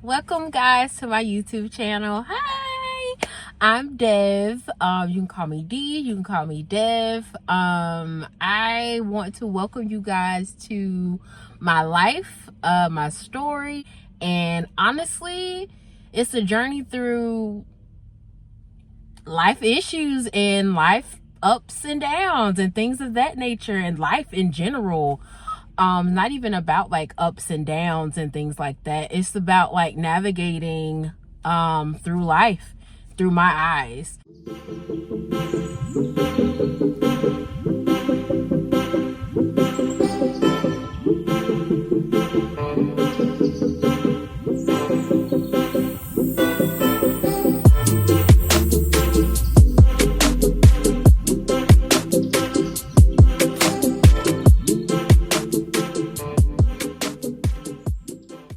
Welcome guys to my YouTube channel. Hi, I'm Dev. You can call me D, you can call me Dev. I want to welcome you guys to my life, my story, and honestly, it's a journey through life issues and life ups and downs and things of that nature, and life in general. Not even about like ups and downs and things like that. It's about like navigating through life through my eyes.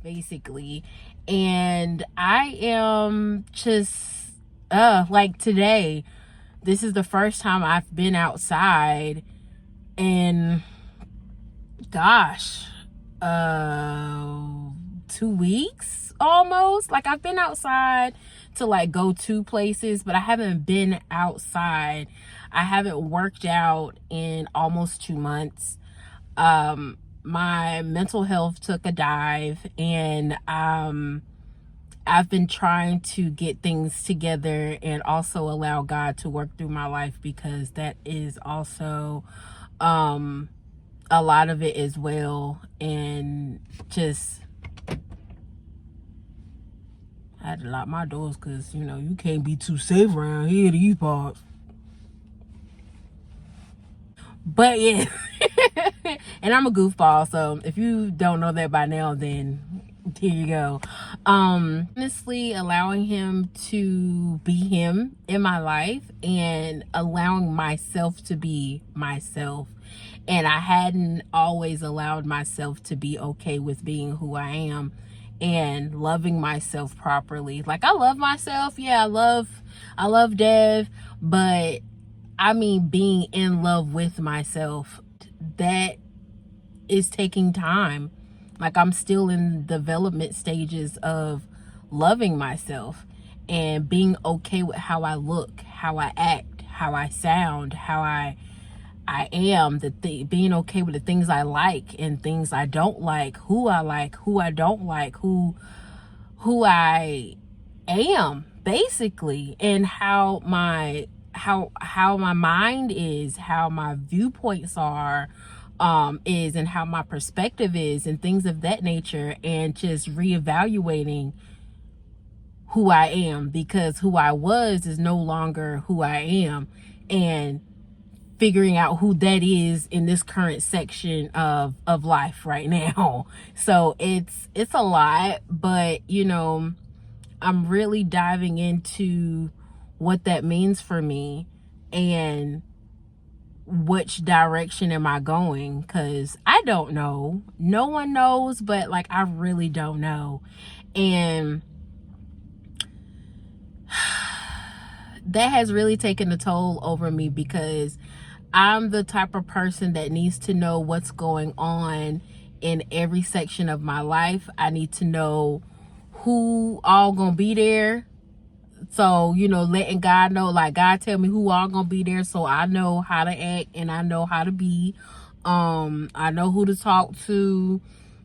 Basically, and I am just like today, this is the first time I've been outside in gosh 2 weeks almost. Like, I've been outside to like go to places, but I haven't been outside. I haven't worked out in almost 2 months. My mental health took a dive, and I've been trying to get things together and also allow God to work through my life, because that is also a lot of it as well. And just, I had to lock my doors because, you know, you can't be too safe around here, these parts. But yeah, and I'm a goofball, so if you don't know that by now, then here you go. Honestly, allowing him to be him in my life and allowing myself to be myself. And I hadn't always allowed myself to be okay with being who I am and loving myself properly. Like, I love myself. Yeah, I love Dev, but I mean, being in love with myself, that is taking time. Like, I'm still in development stages of loving myself and being okay with how I look, how I act, how I sound, how I am, being okay with the things I like and things I don't like, who I don't like, who I am, basically, and how my mind is, how my viewpoints are, is, and how my perspective is, and things of that nature. And just reevaluating who I am, because who I was is no longer who I am, and figuring out who that is in this current section of life right now. So it's a lot, but you know, I'm really diving into what that means for me and which direction am I going, because I don't know. No one knows, but like, I really don't know. And that has really taken a toll over me, because I'm the type of person that needs to know what's going on in every section of my life. I need to know who all gonna be there. So, you know, letting God know, like, God tell me who all gonna be there, so I know how to act and I know how to be. I know who to talk to,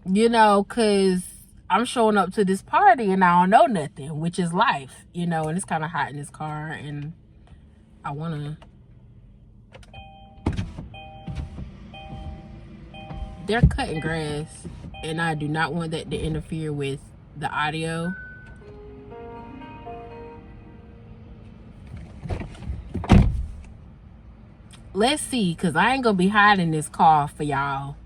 you know, because I'm showing up to this party and I don't know nothing, which is life, you know. And it's kind of hot in this car, and I wanna, they're cutting grass, and I do not want that to interfere with the audio. Let's see, because I ain't gonna be hiding this car for y'all.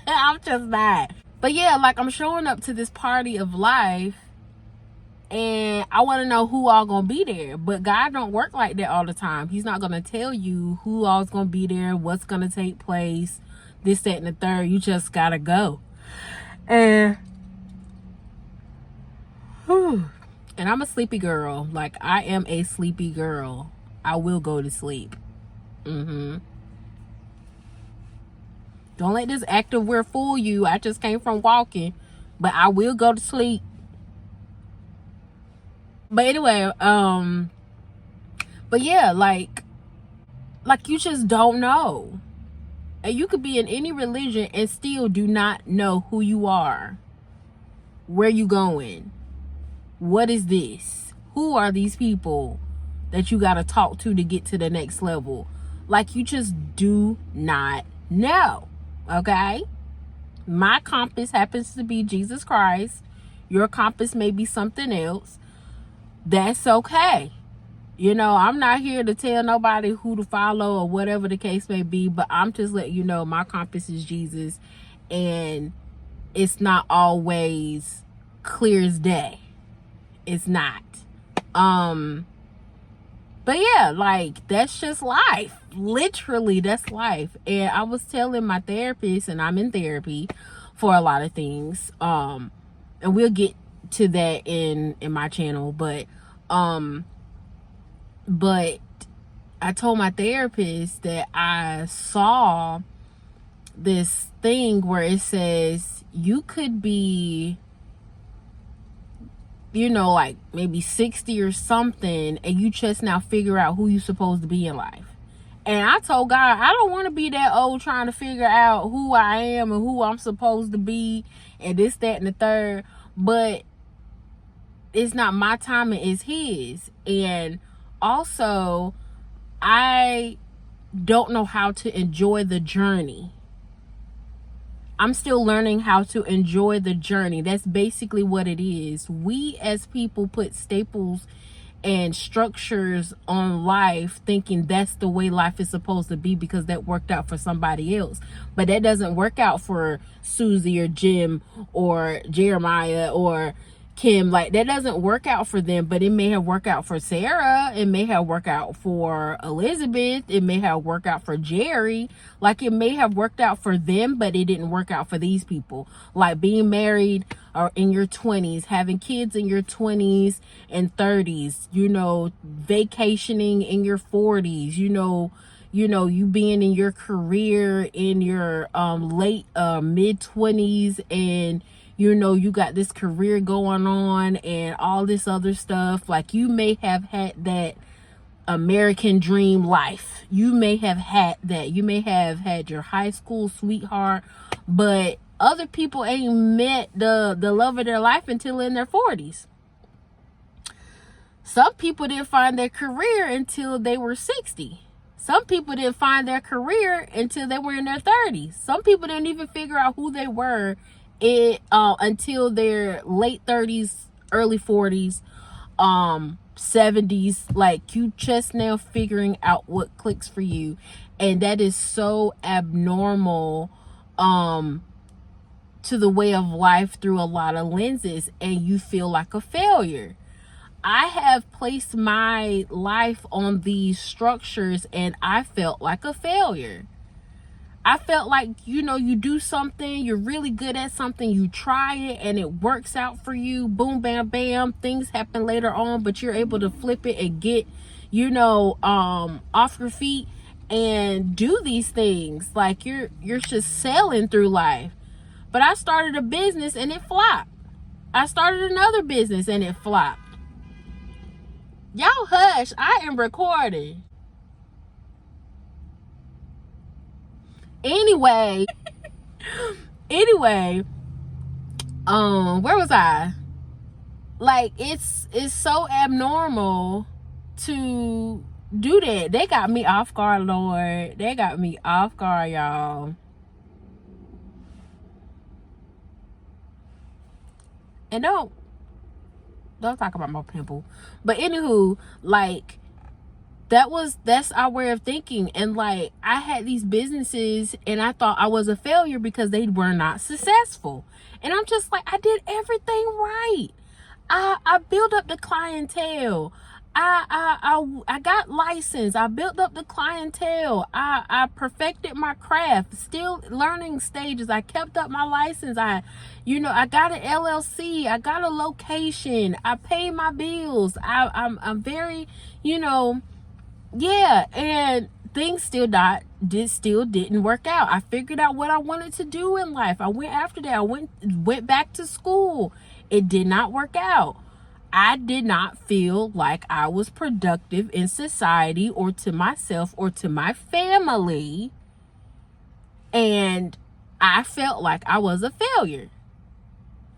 I'm just not. But yeah, like, I'm showing up to this party of life, and I want to know who all gonna be there. But God don't work like that all the time. He's not gonna tell you who all's gonna be there, what's gonna take place, this, that, and the third. You just gotta go. And and I'm a sleepy girl. Like, I am a sleepy girl. I will go to sleep. Don't let this active wear fool you. I just came from walking. but I will go to sleep. But anyway, but yeah, like you just don't know. And you could be in any religion and still do not know who you are. Where you going? What is this? Who are these people that you got to talk to get to the next level? Like, you just do not know. Okay? My compass happens to be Jesus Christ. Your compass may be something else. That's okay. You know, I'm not here to tell nobody who to follow or whatever the case may be, but I'm just letting you know my compass is Jesus, and it's not always clear as day. It's not. But yeah, like, that's just life. Literally, that's life. And I was telling my therapist, and I'm in therapy for a lot of things. And we'll get to that in my channel, but I told my therapist that I saw this thing where it says you could be, you know, like maybe 60 or something, and you just now figure out who you're supposed to be in life. And I told God, I don't want to be that old trying to figure out who I am and who I'm supposed to be and this, that, and the third. But it's not my timing, it's his. And also, I don't know how to enjoy the journey. I'm still learning how to enjoy the journey. That's basically what it is. We as people put staples and structures on life thinking that's the way life is supposed to be because that worked out for somebody else. But that doesn't work out for Susie or Jim or Jeremiah or Kim. Like, that doesn't work out for them, but it may have worked out for Sarah. It may have worked out for Elizabeth. It may have worked out for Jerry. Like, it may have worked out for them, but it didn't work out for these people. Like being married or in your 20s, having kids in your 20s and 30s, you know, vacationing in your 40s, you know, you being in your career in your late mid 20s, and you know, you got this career going on and all this other stuff. Like, you may have had that American dream life. You may have had that. You may have had your high school sweetheart, but other people ain't met the love of their life until in their 40s. Some people didn't find their career until they were 60. Some people didn't find their career until they were in their 30s. Some people didn't even figure out who they were until their late 30s, early 40s, 70s. Like, you just now figuring out what clicks for you, and that is so abnormal to the way of life through a lot of lenses, and you feel like a failure. I have placed my life on these structures and I felt like a failure. I felt like, you know, you do something, you're really good at something, you try it and it works out for you. Boom, bam, bam. Things happen later on, but you're able to flip it and get, you know, off your feet and do these things. Like, you're just sailing through life. But I started a business and it flopped. I started another business and it flopped. Y'all hush, I am recording. Anyway, where was I? Like, it's so abnormal to do that. They got me off guard, Lord. They got me off guard, y'all. And don't talk about my pimple. But anywho, like, that's our way of thinking. And like, I had these businesses and I thought I was a failure because they were not successful. And I'm just like, I did everything right. I built up the clientele. I got licensed. I built up the clientele. I perfected my craft. Still learning stages. I kept up my license. I got an LLC. I got a location. I pay my bills. I'm very, yeah. And things still didn't work out. I figured out what I wanted to do in life. I went after that. I went back to school. It did not work out. I did not feel like I was productive in society or to myself or to my family. And I felt like I was a failure.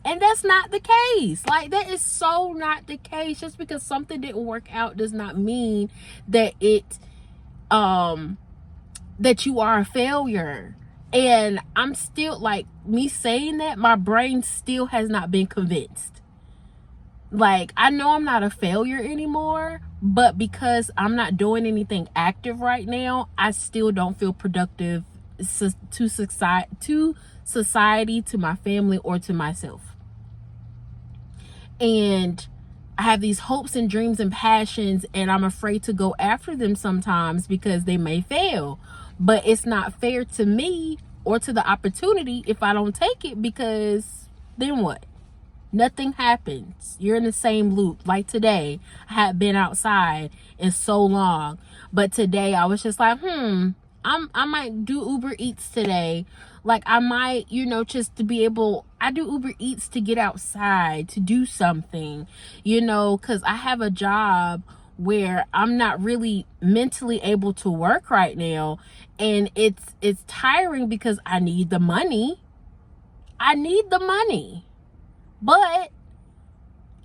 And that's not the case. Like, that is so not the case. Just because something didn't work out does not mean that that you are a failure. And I'm still, like, me saying that, my brain still has not been convinced. Like, I know I'm not a failure anymore, but because I'm not doing anything active right now, I still don't feel productive to society, to my family, or to myself. And I have these hopes and dreams and passions, and I'm afraid to go after them sometimes because they may fail. But it's not fair to me or to the opportunity if I don't take it, because then what? Nothing happens. You're in the same loop. Like today, I had been outside in so long, but today I was just like, I might do Uber Eats today. Like, I might, just to be able, I do Uber Eats to get outside, to do something, because I have a job where I'm not really mentally able to work right now. And it's tiring because I need the money. But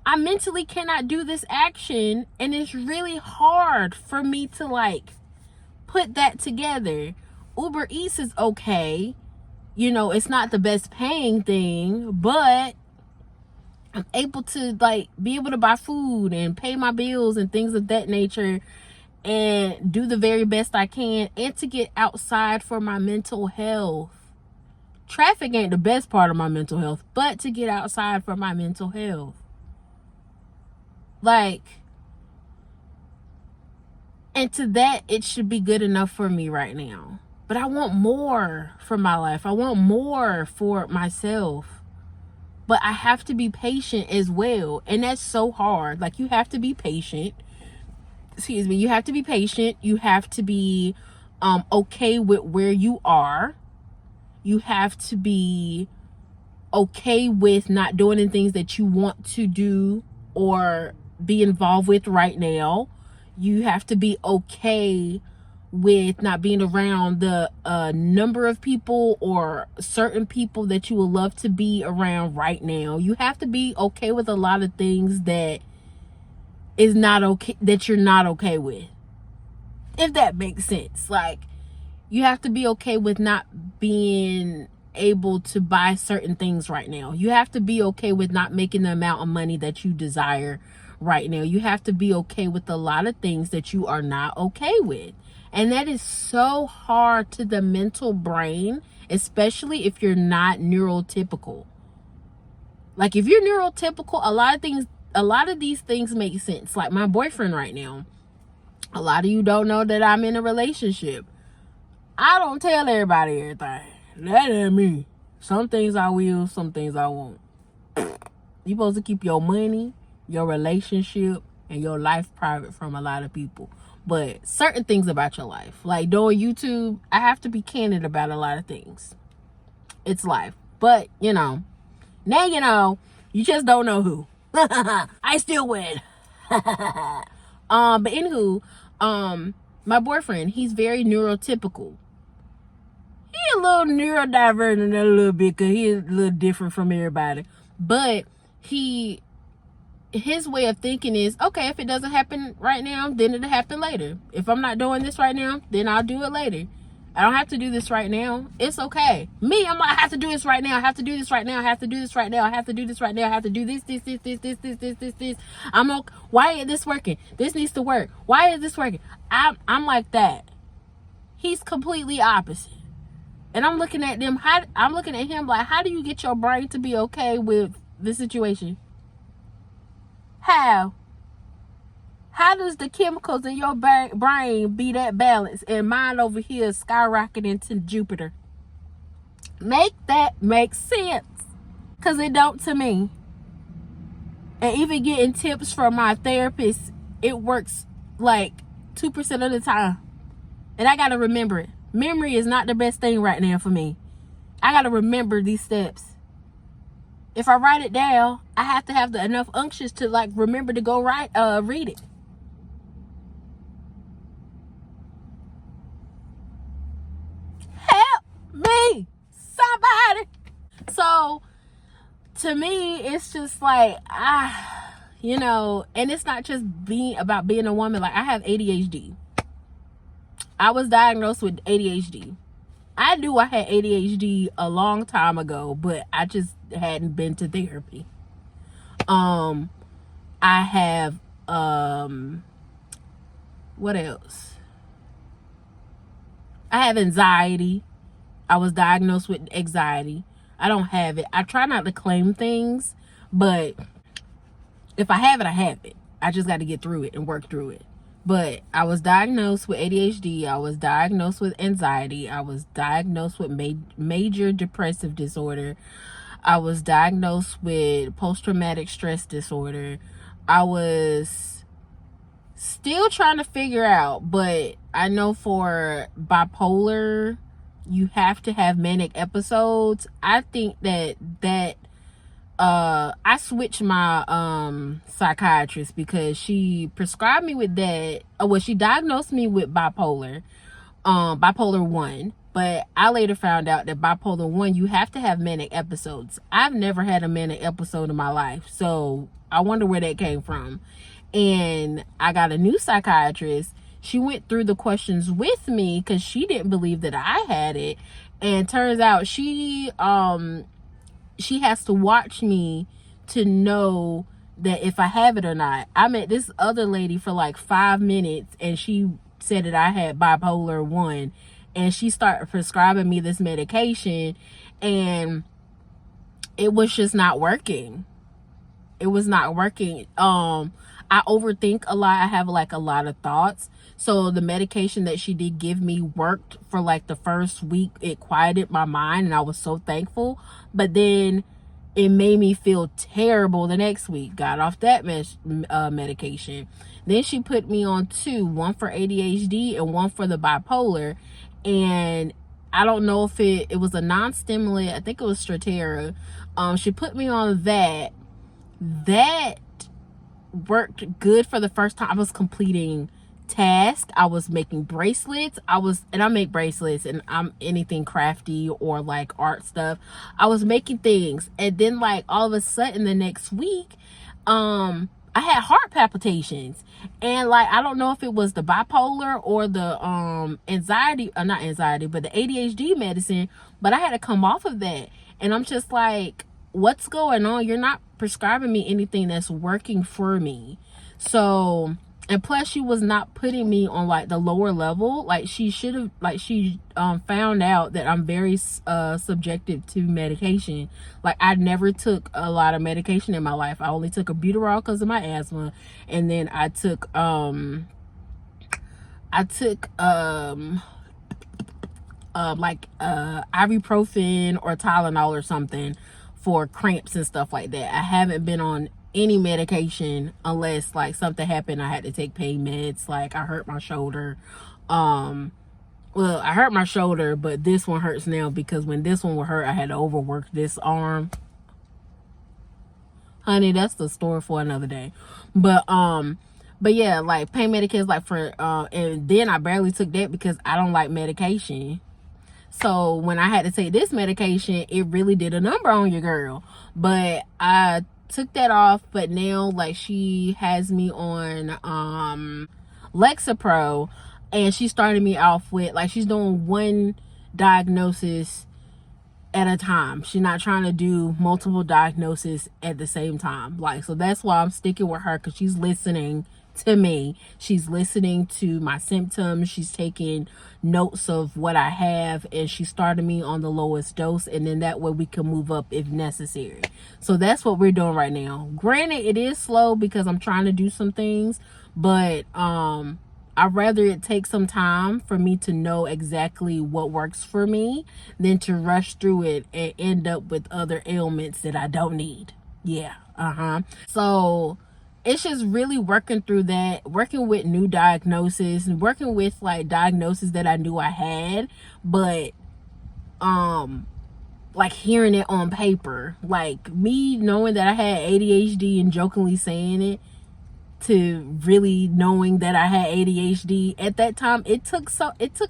I mentally cannot do this action. And it's really hard for me to, like, put that together. Uber Eats is okay. It's not the best paying thing, but I'm able to, like, be able to buy food and pay my bills and things of that nature and do the very best I can, and to get outside for my mental health. Traffic ain't the best part of my mental health, but to get outside for my mental health. Like, and to that, it should be good enough for me right now. But I want more for my life. I want more for myself. But I have to be patient as well. And that's so hard. Like, you have to be patient. You have to be patient. You have to be okay with where you are. You have to be okay with not doing the things that you want to do or be involved with right now. You have to be okay with not being around the number of people or certain people that you would love to be around right now. You have to be okay with a lot of things that is not okay, that you're not okay with, if that makes sense. Like, you have to be okay with not being able to buy certain things right now. You have to be okay with not making the amount of money that you desire right now. You have to be okay with a lot of things that you are not okay with. And that is so hard to the mental brain, especially if you're not neurotypical. Like, if you're neurotypical, a lot of these things make sense. Like my boyfriend right now. A lot of you don't know that I'm in a relationship. I don't tell everybody everything. That ain't me. Some things I will, some things I won't. You're supposed to keep your money, your relationship, and your life private from a lot of people. But certain things about your life, like doing YouTube, I have to be candid about a lot of things. It's life. But, now you just don't know who. I still win. But anywho, my boyfriend, he's very neurotypical. He a little neurodivergent a little bit because he's a little different from everybody. But his way of thinking is, okay, if it doesn't happen right now, then it'll happen later. If I'm not doing this right now, then I'll do it later. I don't have to do this right now. It's okay. Me, I'm like, I have to do this right now. I have to do this right now. I have to do this right now. I have to do this right now. I have to do this. I'm like, why ain't this working? This needs to work. Why is this working? I'm like that. He's completely opposite. And I'm looking at him like, how do you get your brain to be okay with the situation? How does the chemicals in your brain be that balanced and mine over here skyrocketing to Jupiter? Make that make sense. Because it don't to me. And even getting tips from my therapist, it works like 2% of the time. And I got to remember it. Memory is not the best thing right now for me. I got to remember these steps. If I write it down, I have to have enough unctions to like remember to go read it. Help me, somebody. So to me, it's just like, you know, and it's not just about being a woman. Like, I have ADHD. I was diagnosed with ADHD. I knew I had ADHD a long time ago, but I just hadn't been to therapy. I have, what else? I have anxiety. I was diagnosed with anxiety. I don't have it. I try not to claim things, but if I have it, I have it. I just got to get through it and work through it. But I was diagnosed with ADHD. I was diagnosed with anxiety. I was diagnosed with major depressive disorder. I was diagnosed with post-traumatic stress disorder. I was still trying to figure out, but I know for bipolar, you have to have manic episodes. I think that I switched my psychiatrist because she prescribed me with that. Well, she diagnosed me with bipolar 1, but I later found out that bipolar 1, you have to have manic episodes. I've never had a manic episode in my life, so I wonder where that came from. And I got a new psychiatrist. She went through the questions with me because she didn't believe that I had it, and turns out she has to watch me to know that if I have it or not. I met this other lady for like 5 minutes, and she said that I had bipolar 1, and she started prescribing me this medication, and it was just not working. It was not working. I overthink a lot. I have like a lot of thoughts. So the medication that she did give me worked for like the first week. It quieted my mind, and I was so thankful. But then it made me feel terrible the next week. Got off that medication. Then she put me on 2, one for ADHD and one for the bipolar. And I don't know if it was a non-stimulant. I think it was Strattera. She put me on that. That worked good for the first time. I was completing tasks. I was making bracelets. I make bracelets, and I'm anything crafty or like art stuff. I was making things, and then like all of a sudden the next week, I had heart palpitations, and like I don't know if it was the bipolar or the not anxiety, but the ADHD medicine, but I had to come off of that. And I'm just like, what's going on? You're not prescribing me anything that's working for me. So, and plus she was not putting me on like the lower level. Like she should have, like she found out that I'm very subjective to medication. Like I never took a lot of medication in my life. I only took albuterol because of my asthma, and then I took ibuprofen or Tylenol or something for cramps and stuff like that. I haven't been on any medication unless like something happened. I had to take pain meds. Like I hurt my shoulder. I hurt my shoulder, but this one hurts now because when this one would hurt, I had to overwork this arm. Honey, that's the story for another day. But yeah, like pain medications, like for and then I barely took that because I don't like medication. So when I had to take this medication, it really did a number on your girl. But I took that off. But now like she has me on Lexapro, and she started me off with like she's doing one diagnosis at a time. She's not trying to do multiple diagnoses at the same time. Like, so that's why I'm sticking with her, because she's listening to me. She's listening to my symptoms. She's taking notes of what I have, and she started me on the lowest dose, and then that way we can move up if necessary. So that's what we're doing right now. Granted, it is slow because I'm trying to do some things, but I'd rather it take some time for me to know exactly what works for me than to rush through it and end up with other ailments that I don't need. Yeah. So it's just really working through that, working with new diagnosis, and working with like diagnosis that I knew I had, but like hearing it on paper, like me knowing that I had ADHD and jokingly saying it, to really knowing that I had ADHD at that time, it took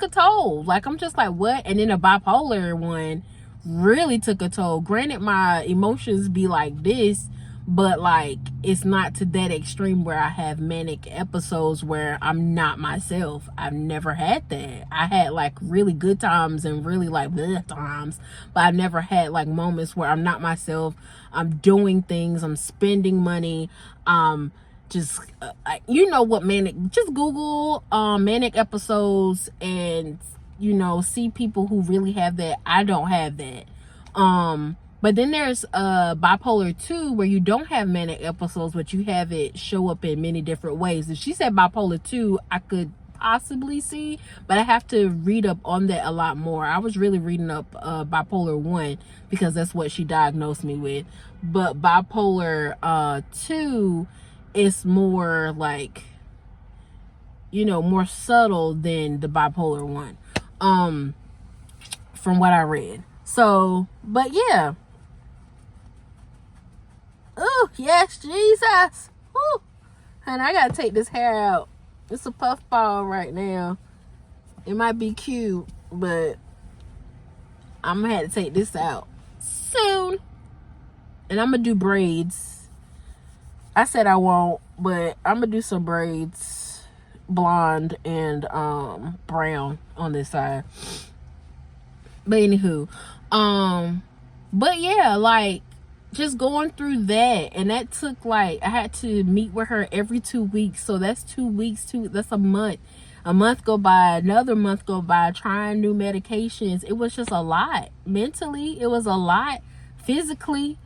a toll. Like, I'm just like, what? And then a bipolar one really took a toll. Granted, my emotions be like this, but like, it's not to that extreme where I have manic episodes where I'm not myself. I've never had that. I had like really good times and really like bleh times, but I've never had like moments where I'm not myself. I'm doing things, I'm spending money, just you know what manic, just Google manic episodes and see people who really have that. I don't have that. But then there's bipolar 2, where you don't have manic episodes, but you have it show up in many different ways. If she said bipolar 2, I could possibly see, but I have to read up on that a lot more. I was really reading up bipolar 1 because that's what she diagnosed me with, but bipolar 2 is more like, more subtle than the bipolar 1, from what I read. So, but yeah. Oh, yes, Jesus. Woo. And I gotta take this hair out. It's a puffball right now. It might be cute, but I'm gonna have to take this out soon. And I'm gonna do braids. I said I won't, but I'm gonna do some braids, blonde and brown on this side. But anywho, but yeah, like, just going through that, and that took like, I had to meet with her every 2 weeks, so that's 2 weeks, that's a month go by, another month go by, trying new medications. It was just a lot. Mentally, it was a lot. Physically,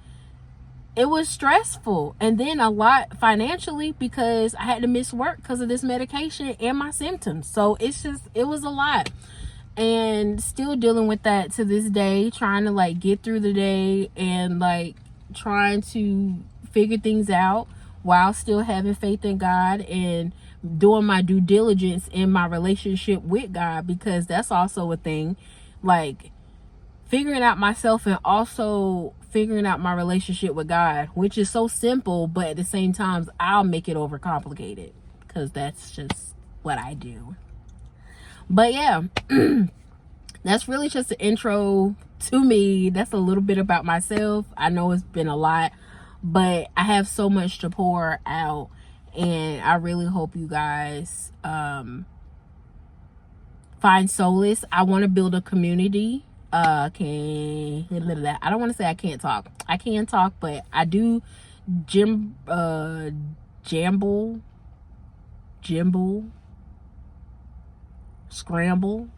it was stressful, and then a lot financially, because I had to miss work because of this medication and my symptoms. So it was a lot, and still dealing with that to this day, trying to like get through the day and like trying to figure things out while still having faith in God and doing my due diligence in my relationship with God, because that's also a thing, like figuring out myself and also figuring out my relationship with God, which is so simple, but at the same time I'll make it overcomplicated because that's just what I do. But yeah, that's really just an intro to me. That's a little bit about myself. I know it's been a lot, but I have so much to pour out, and I really hope you guys find solace. I want to build a community. I don't want to say I can't talk. I can talk, but I do scramble.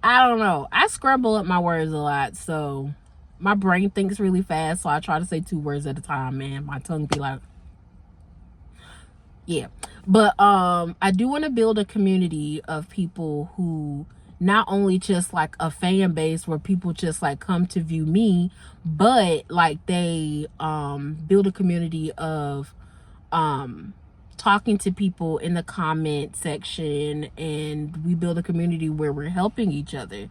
I don't know. I scramble up my words a lot, so my brain thinks really fast, so I try to say 2 words at a time, man. My tongue be like, yeah. But I do want to build a community of people who not only just like a fan base where people just like come to view me, but like they build a community of talking to people in the comment section, and we build a community where we're helping each other.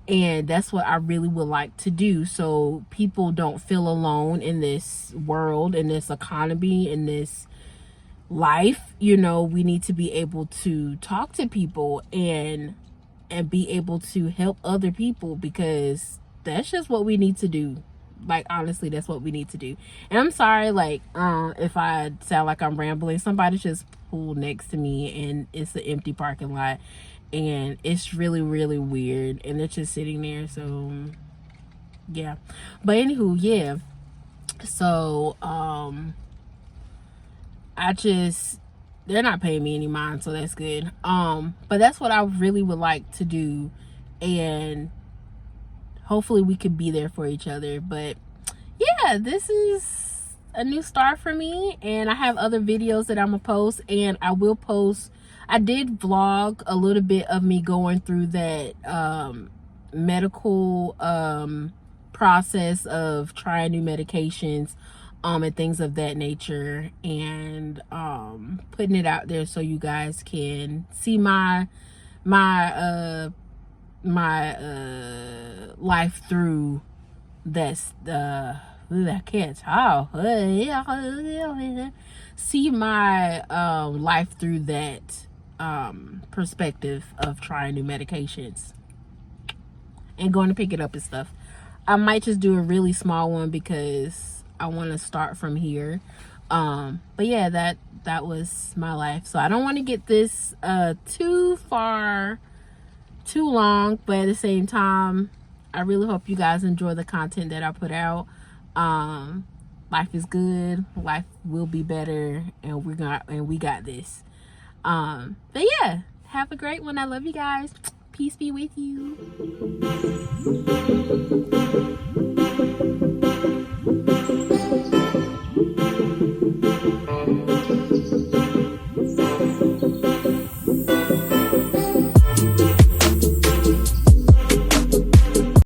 And that's what I really would like to do, so people don't feel alone in this world, in this economy, in this life. We need to be able to talk to people and be able to help other people, because that's just what we need to do. Like, honestly, that's what we need to do. And I'm sorry, like, if I sound like I'm rambling. Somebody just pulled next to me, and it's an empty parking lot, and it's really, really weird, and it's just sitting there. So yeah, but anywho, yeah, so they're not paying me any mind, so that's good. But that's what I really would like to do, and hopefully we could be there for each other. But yeah, this is a new start for me, and I have other videos that I'm gonna post, and I will post. I did vlog a little bit of me going through that medical process of trying new medications. and things of that nature, and putting it out there so you guys can see my life through this. I can't talk. See my life through that perspective of trying new medications and going to pick it up and stuff. I might just do a really small one because I want to start from here. But yeah, that was my life. So I don't want to get this too long, but at the same time, I really hope you guys enjoy the content that I put out. Life is good, life will be better, and we got this. But yeah, have a great one. I love you guys. Peace be with you.